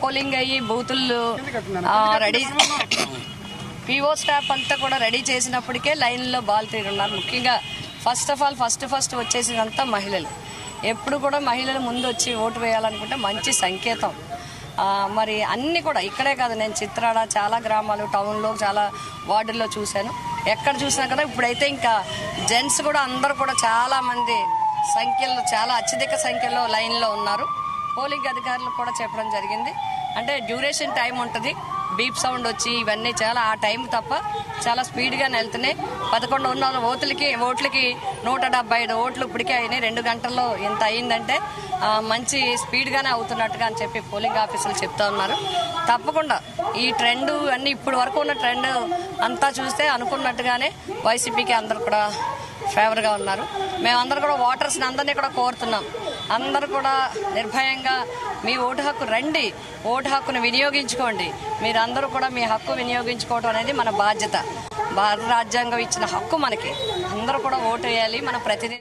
Polling అయ్యి బూతులు ready PO staff అంతా కూడా రెడీ చేసినప్పటికే లైన్లో బాల్ తీరున్నారు. ముఖ్యంగా ఫస్ట్ వచ్చేసినంతా మహిళలు. ఎప్పుడు కూడా మహిళలు ముందు వచ్చి ఓటు వేయాలనుకుంటే మంచి సంకేతం. మరి అన్నీ కూడా ఇక్కడే కాదు, నేను చిత్రాడ చాలా గ్రామాలు టౌన్లో చాలా వార్డుల్లో చూశాను. ఎక్కడ చూసినా కదా ఇప్పుడైతే ఇంకా జెంట్స్ కూడా అందరూ కూడా చాలామంది సంఖ్యలో చాలా అత్యధిక సంఖ్యలో లైన్లో ఉన్నారు. పోలింగ్ అధికారులు కూడా చెప్పడం జరిగింది, అంటే డ్యూరేషన్ టైం ఉంటుంది, బీప్ సౌండ్ వచ్చి ఇవన్నీ చాలా ఆ టైం తప్ప చాలా స్పీడ్గానే వెళ్తున్నాయి. 11 ఓట్లకి 175 ఓట్లు ఇప్పటికే అయినాయి. 2 గంటల్లో ఇంత అయిందంటే మంచి స్పీడ్గానే అవుతున్నట్టుగా అని చెప్పి పోలింగ్ ఆఫీసర్లు చెప్తా ఉన్నారు. తప్పకుండా ఈ ట్రెండ్ అన్నీ ఇప్పుడు వరకు ఉన్న ట్రెండ్ అంతా చూస్తే అనుకున్నట్టుగానే వైసీపీకి అందరు కూడా ఫేవర్గా ఉన్నారు. మేమందరూ కూడా ఓటర్స్ని అందరినీ కూడా కోరుతున్నాం, అందరూ కూడా నిర్భయంగా మీ ఓటు హక్కు రండి, ఓటు హక్కును వినియోగించుకోండి. మీరందరూ కూడా మీ హక్కు వినియోగించుకోవడం అనేది మన బాధ్యత. భారత రాజ్యాంగం ఇచ్చిన హక్కు మనకి. అందరూ కూడా ఓటు వేయాలి, మన ప్రతినిధి